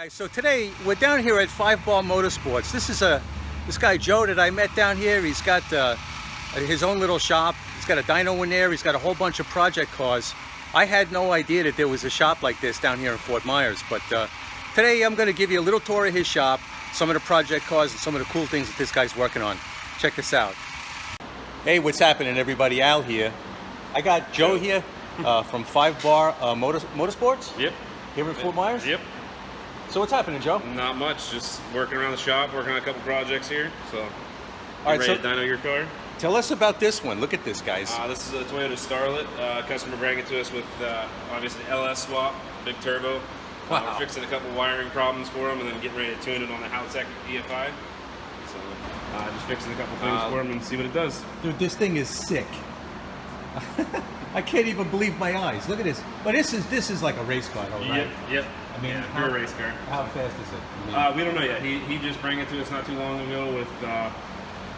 Guys, so today we're down here at Bar Motorsports. This guy Joe that I met down here. He's got his own little shop. He's got a dyno in there. He's got a whole bunch of project cars. I had no idea that there was a shop like this down here in Fort Myers, but today I'm going to give you a little tour of his shop, some of the project cars, and some of the cool things that this guy's working on. Check this out. Hey, what's happening, everybody? Al here. I got Joe here from Bar Motorsports. Yep. Here in Fort Myers. Yep. So what's happening, Joe? Not much, just working around the shop, working on a couple projects here. So, all right, ready to dyno your car? Tell us about this one. Look at this, guys. This is a Toyota Starlet. Customer brought it to us with obviously LS swap, big turbo. Wow. We're fixing a couple wiring problems for him, and then getting ready to tune it on the Haltech EFI. So, just fixing a couple things for him and see what it does. Dude, this thing is sick. I can't even believe my eyes. Look at this. But this is like a race car, though, right? Yep. I mean, pure race car. How fast is it? We don't know yet. He just brought it to us not too long ago with.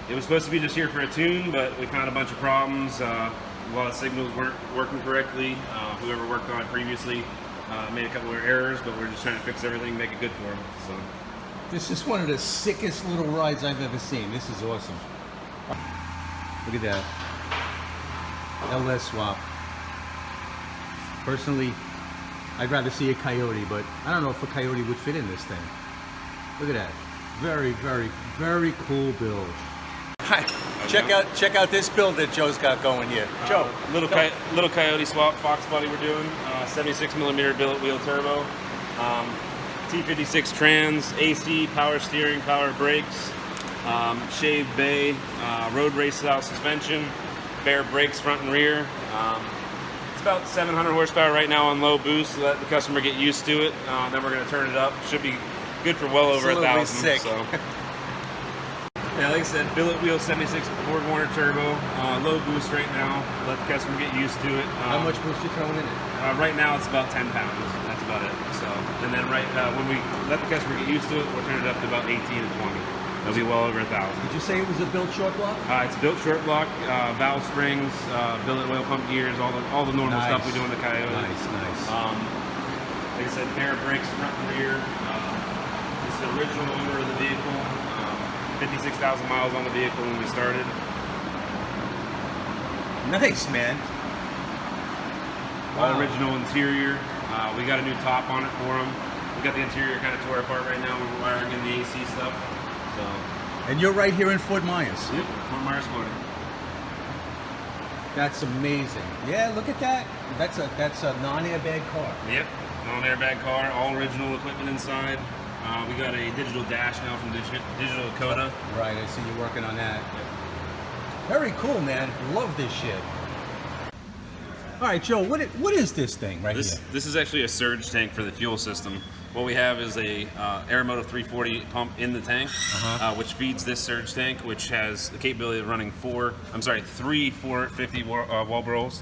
It was supposed to be just here for a tune, but we found a bunch of problems. A lot of signals weren't working correctly. Whoever worked on it previously made a couple of errors, but we're just trying to fix everything, make it good for him. So. This is one of the sickest little rides I've ever seen. This is awesome. Look at that. LS swap. Personally, I'd rather see a Coyote, but I don't know if a Coyote would fit in this thing. Look at that. Very, very, very cool build. Hi. Check out this build that Joe's got going here. Joe, little Coyote swap Fox body we're doing. 76mm billet wheel turbo. T56 trans, AC, power steering, power brakes, shaved bay, road race style suspension, bare brakes front and rear. It's about 700 horsepower right now on low boost. Let the customer get used to it. Then we're going to turn it up. Should be good for well over 1,000. Sick. So. Yeah, like I said, billet wheel 76 Ford Warner turbo, low boost right now. Let the customer get used to it. How much boost you throwing in it? Right now it's about 10 pounds. That's about it. So, and then when we let the customer get used to it, we'll turn it up to about 18 to 20. It'll be well over 1,000. Did you say it was a built short block? It's built short block, valve springs, billet oil pump gears, all the normal stuff we do in the Coyote. Nice. Like I said, pair of brakes front and rear. This is the original owner of the vehicle. 56,000 miles on the vehicle when we started. Nice, man. All original interior. We got a new top on it for him. We got the interior kind of tore apart right now. We're wiring in the AC stuff. So. And you're right here in Fort Myers. Yep, Fort Myers, Florida. That's amazing. Yeah, look at that. That's a non-airbag car. Yep, non-airbag car. All original equipment inside. We got a digital dash now from Digital Coda. Right, I see you working on that. Yep. Very cool, man. Love this shit. All right, Joe, what is this thing right here? This is actually a surge tank for the fuel system. What we have is a Aeromotive 340 pump in the tank, which feeds this surge tank, which has the capability of running three 450 Walbros.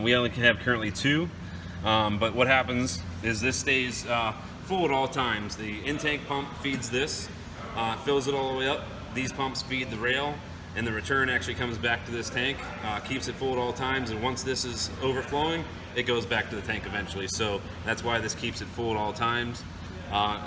We only can have currently 2, but what happens is this stays full at all times. The in-tank pump feeds this, fills it all the way up. These pumps feed the rail, and the return actually comes back to this tank, keeps it full at all times, and once this is overflowing, it goes back to the tank eventually. So that's why this keeps it full at all times.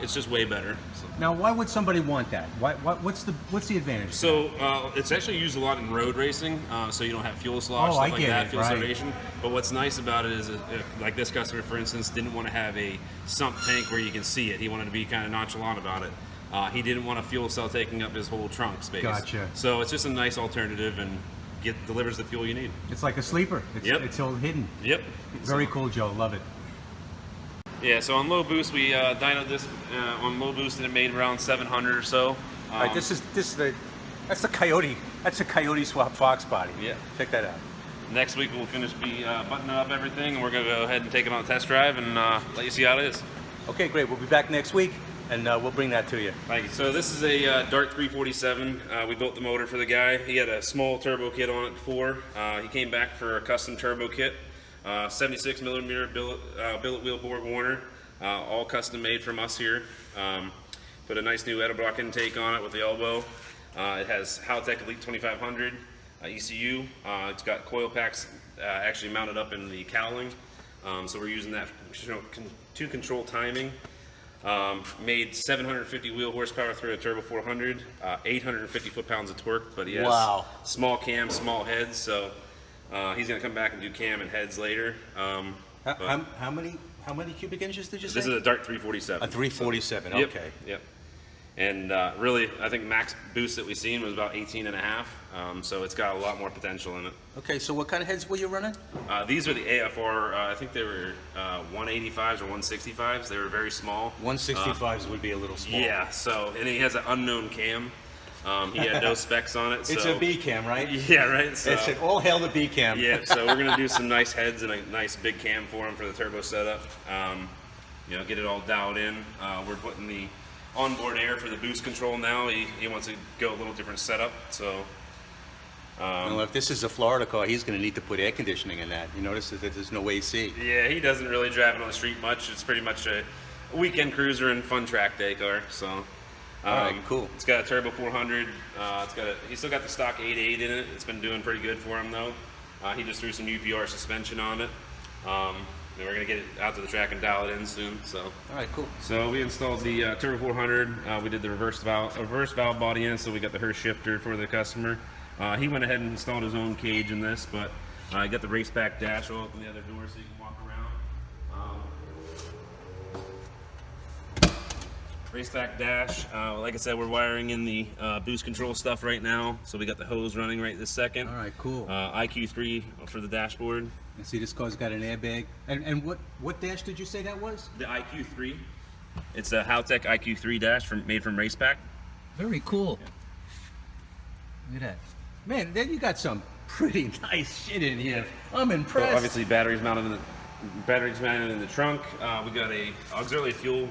It's just way better. So. Now, why would somebody want that? What's the advantage? So it's actually used a lot in road racing, so you don't have fuel slosh, stuff like that, fuel starvation. But what's nice about it is, like this customer, for instance, didn't want to have a sump tank where you can see it. He wanted to be kind of nonchalant about it. He didn't want a fuel cell taking up his whole trunk space. Gotcha. So it's just a nice alternative and delivers the fuel you need. It's like a sleeper. It's all hidden. Yep. Very cool, Joe. Love it. Yeah, so on low boost, we dynoed this on low boost, and it made around 700 or so. All right, that's the Coyote. That's a Coyote swap Fox body. Yeah. Check that out. Next week we'll finish buttoning up everything, and we're gonna go ahead and take it on a test drive and let you see how it is. Okay, great. We'll be back next week, and we'll bring that to you. Thank you. So this is a Dart 347. We built the motor for the guy. He had a small turbo kit on it before. He came back for a custom turbo kit. 76mm billet wheel Borg Warner, all custom made from us here. Put a nice new Edelbrock intake on it with the elbow. It has Haltech Elite 2500 ECU. It's got coil packs actually mounted up in the cowling, so we're using that to control timing. Made 750 wheel horsepower through a turbo 400, 850 foot-pounds of torque, but he has Wow. small cam, small heads, so he's going to come back and do cam and heads later. How many cubic inches did you say? This is a Dart 347. A 347, Yep, okay. Yep. And really, I think max boost that we've seen was about 18 and a half, so it's got a lot more potential in it. Okay, so what kind of heads were you running? These are the AFR, I think they were 185s or 165s. They were very small. 165s would be a little small. Yeah, so, and he has an unknown cam. He had no specs on it. So, It's a B cam, right? Yeah, right. So, It's an all hail the B cam. yeah, so we're going to do some nice heads and a nice big cam for him for the turbo setup. Get it all dialed in. We're putting the onboard air for the boost control now. He wants to go a little different setup, so Well, if this is a Florida car, he's going to need to put air conditioning in that. You notice that there's no AC. yeah, he doesn't really drive it on the street much. It's pretty much a weekend cruiser and fun track day car. So All right, cool. It's got a turbo 400. He's still got the stock 8.8 in it. It's been doing pretty good for him though. He just threw some UPR suspension on it. And we're gonna get it out to the track and dial it in soon. So All right, cool. So we installed the turbo 400. We did the reverse valve body in, so we got the Hurst shifter for the customer. He went ahead and installed his own cage in this, but I got the race back dash. I'll open the other door so you can walk around. Race back dash. Like I said, we're wiring in the boost control stuff right now. So we got the hose running right this second. All right, cool. IQ3 for the dashboard. And see, this car's got an airbag. And what dash did you say that was? The IQ3. It's a Howtech IQ3 dash made from Racepack. Very cool. Look at that. Man, then you got some pretty nice shit in here. I'm impressed. So obviously batteries mounted in the trunk. We got a auxiliary fuel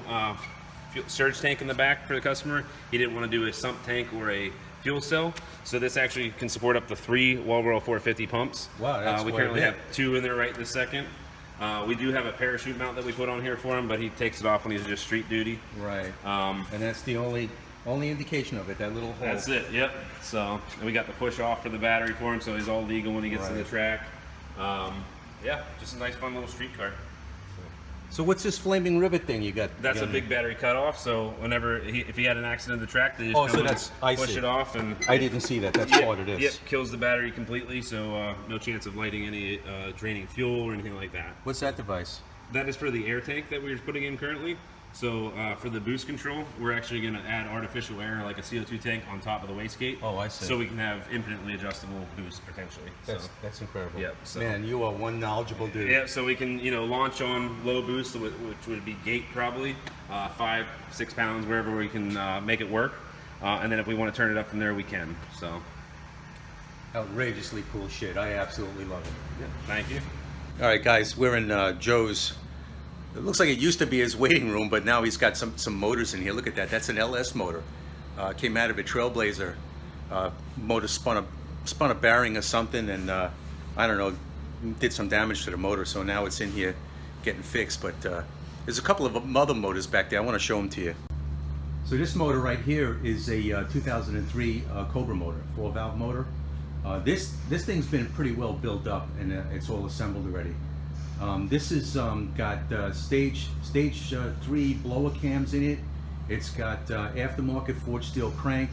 surge tank in the back for the customer. He didn't want to do a sump tank or a fuel cell, so this actually can support up to 3 Walbro 450 pumps. Wow, that's we quite a currently bit. have 2 in there right this second. We do have a parachute mount that we put on here for him, but he takes it off when he's just street duty. Right. And that's the only indication of it, that little hole. That's it, yep. So, and we got the push off for the battery for him, so he's all legal when he gets to the track. Yeah, just a nice fun little street car. So what's this flaming rivet thing you got? That's a big battery cutoff, so whenever if he had an accident on the track, they just Oh, so come that's- and I push see. it off, and I didn't see that. That's what it is. Yep, kills the battery completely, so no chance of lighting any draining fuel or anything like that. What's that device? That is for the air tank that we're putting in currently. So for the boost control, we're actually going to add artificial air, like a CO2 tank, on top of the wastegate. Oh, I see. So we can have infinitely adjustable boost potentially. That's incredible. Yep, so- Man, you are one knowledgeable dude. Yeah, so we can launch on low boost, which would be gate probably 5-6 pounds wherever we can make it work, and then if we want to turn it up from there, we can. So Outrageously cool shit. I absolutely love it. yeah, thank you. All right, guys, we're in Joe's. It looks like it used to be his waiting room, but now he's got some motors in here. Look at that. That's an LS motor. Came out of a Trailblazer motor, spun a bearing or something, and I don't know, did some damage to the motor. So now it's in here getting fixed. But there's a couple of other motors back there. I want to show them to you. So this motor right here is a 2003 Cobra motor, 4-valve motor. This thing's been pretty well built up, and it's all assembled already. This has got stage 3 blower cams in it. It's got aftermarket forged steel crank,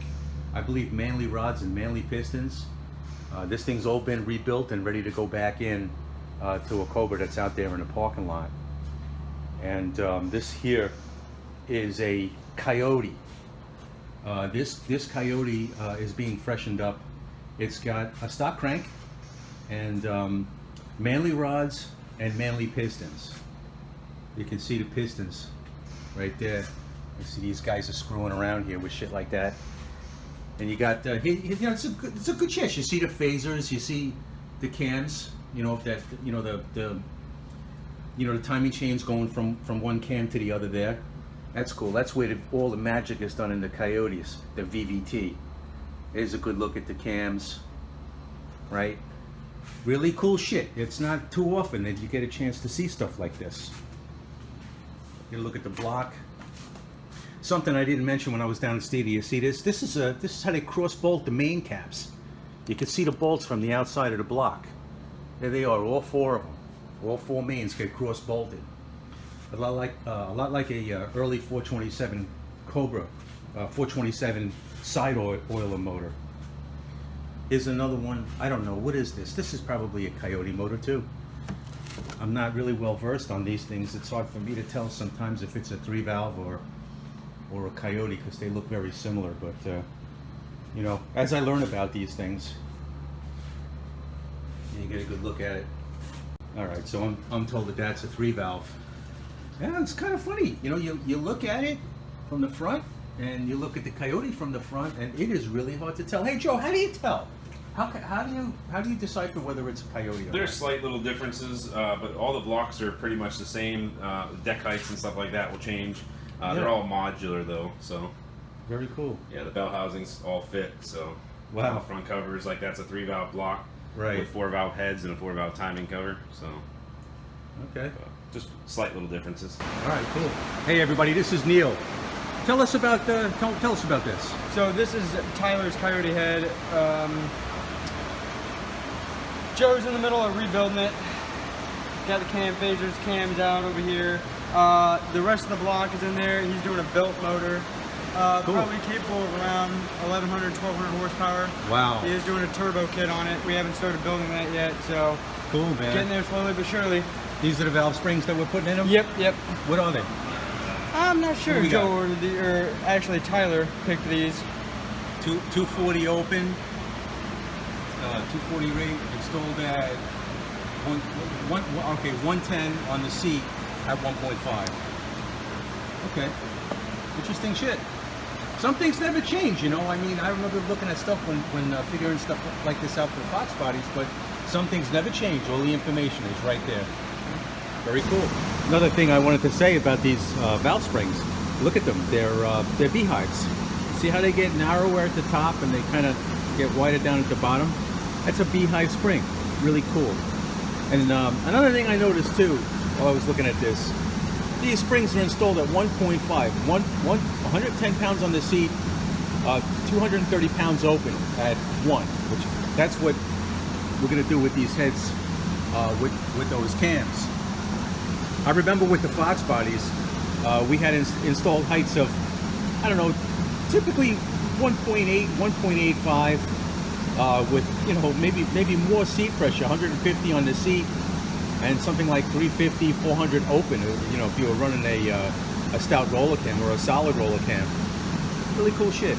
I believe Manley rods and Manley pistons. This thing's all been rebuilt and ready to go back in to a Cobra that's out there in the parking lot. And this here is a Coyote. This Coyote is being freshened up. It's got a stock crank and Manley rods and Manley pistons. You can see the pistons right there. You see these guys are screwing around here with shit like that. And you got it's a good chest. You see the phasers, you see the cams. The timing chains going from one cam to the other there. That's cool. That's where all the magic is done in the Coyotes, the VVT. Here's a good look at the cams, right? Really cool shit. It's not too often that you get a chance to see stuff like this. Get a look at the block. Something I didn't mention when I was down in Stevie. You see this? This is how they cross bolt the main caps. You can see the bolts from the outside of the block. There they are, all 4 of them. All 4 mains get cross bolted. a lot like a early 427 Cobra, 427 side oiler motor. Here's another one. I don't know, what is this? This is probably a Coyote motor too. I'm not really well versed on these things. It's hard for me to tell sometimes if it's a 3-valve or a Coyote, because they look very similar. But you know, as I learn about these things, you get a good look at it. All right, so I'm told that that's a 3-valve. Yeah, it's kind of funny. You know, you look at it from the front, and you look at the Coyote from the front, and it is really hard to tell. Hey Joe, how do you tell? How do you decipher whether it's a Coyote or There's not? slight little differences, but all the blocks are pretty much the same. Deck heights and stuff like that will change. They're all modular though, so. Very cool. Yeah, the bell housings all fit, so. Wow. Front covers, like that's a 3-valve block. Right. With 4-valve heads and a 4-valve timing cover, so. Okay. Just slight little differences. All right, cool. Hey everybody, this is Neil. Tell us about tell us about this. So this is Tyler's Coyote head. Joe's in the middle of rebuilding it. Got the cam phasers, cams out over here. The rest of the block is in there. He's doing a built motor. Cool. Probably capable of around 1,100, 1,200 horsepower. Wow. He is doing a turbo kit on it. We haven't started building that yet, so Cool, man. getting there slowly but surely. These are the valve springs that we're putting in them? Yep. What are they? I'm not sure. we Joe got? or actually Tyler picked these. 240 open, 240 rate installed at 110 on the seat at 1.5. Okay, interesting shit. Some things never change, you know. I mean, I remember looking at stuff when figuring stuff like this out for Fox bodies, but some things never change. All the information is right there. Very cool. Another thing I wanted to say about these valve springs, look at them. They're beehives. See how they get narrower at the top and they kind of get wider down at the bottom? That's a beehive spring. Really cool. And another thing I noticed too while I was looking at this, these springs are installed at 1.5, 110 pounds on the seat, 230 pounds open at 1, which that's what we're going to do with these heads, with those cams. I remember with the Fox bodies, we had installed heights of, I don't know, typically 1.8, 1.85, with, you know, maybe more seat pressure, 150 on the seat, and something like 350, 400 open. You know, if you were running a stout roller cam or a solid roller cam, really cool shit.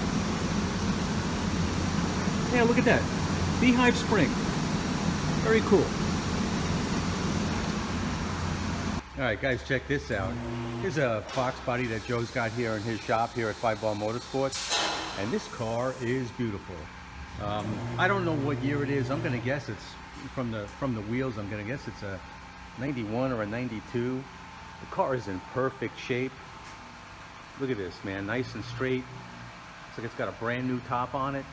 Yeah, look at that, beehive spring, very cool. All right, guys, check this out. Here's a Fox body that Joe's got here in his shop here at Bar Motorsports, and this car is beautiful. I don't know what year it is. I'm gonna guess it's from the wheels. I'm gonna guess it's a 91 or a 92. The car is in perfect shape. Look at this, man, nice and straight. Looks like it's got a brand new top on it.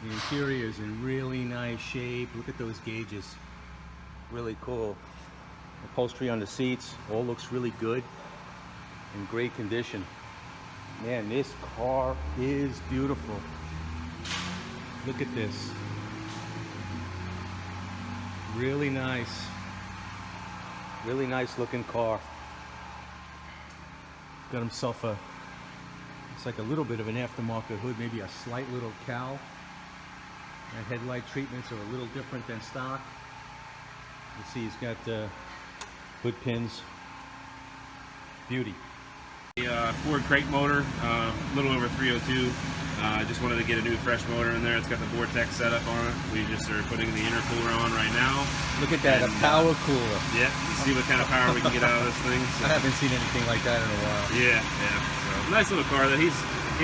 The interior is in really nice shape. Look at those gauges, really cool. Upholstery on the seats, all looks really good, in great condition. Man, this car is beautiful. Look at this. Really nice looking car. Got himself it's like a little bit of an aftermarket hood, maybe a slight little cowl. And headlight treatments are a little different than stock. You see he's got hood pins. Beauty. The Ford crate motor, a little over 302. Just wanted to get a new fresh motor in there. It's got the Vortex setup on it. We just are putting the intercooler on right now. Look at that, and, a power cooler. Yeah, you see what kind of power we can get out of this thing. So. I haven't seen anything like that in a while. Yeah. So, nice little car. That he's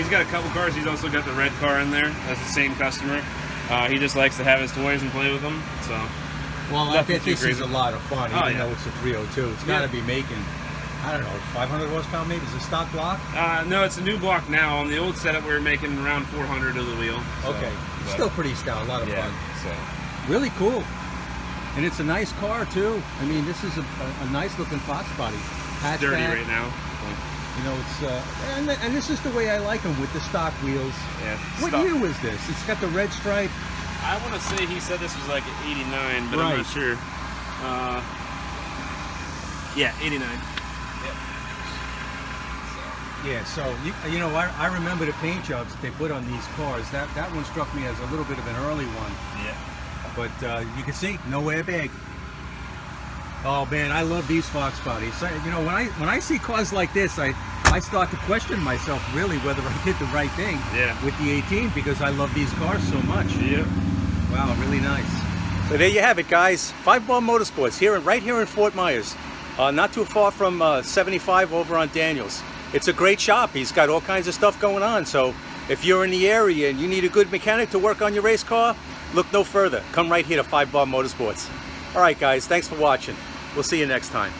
got a couple cars. He's also got the red car in there. That's the same customer. He just likes to have his toys and play with them. So. Well, I bet this is a lot of fun, even though it's a 302. It's got to be making, I don't know, 500 horsepower maybe? Is it a stock block? No, it's a new block now. On the old setup, we were making around 400 to the wheel. So, okay. Still pretty stout, a lot of fun. So. Really cool. And it's a nice car, too. I mean, this is a nice looking Fox body. It's dirty right now. You know, it's, and this is the way I like them, with the stock wheels. Yeah. What year was this? It's got the red stripe. I want to say he said this was like 89, but right. I'm not sure. Yeah, 89. Yeah, so you know, I remember the paint jobs that they put on these cars. That one struck me as a little bit of an early one. Yeah. But you can see, no airbag. Oh man, I love these Fox bodies. So, you know, when I see cars like this, I start to question myself really whether I did the right thing with the 18, because I love these cars so much. Yeah. Wow, really nice. So there you have it, guys. 5 Bar Motorsports right here in Fort Myers, not too far from 75 over on Daniels. It's a great shop. He's got all kinds of stuff going on. So if you're in the area and you need a good mechanic to work on your race car, look no further. Come right here to 5 Bar Motorsports. All right, guys, thanks for watching. We'll see you next time.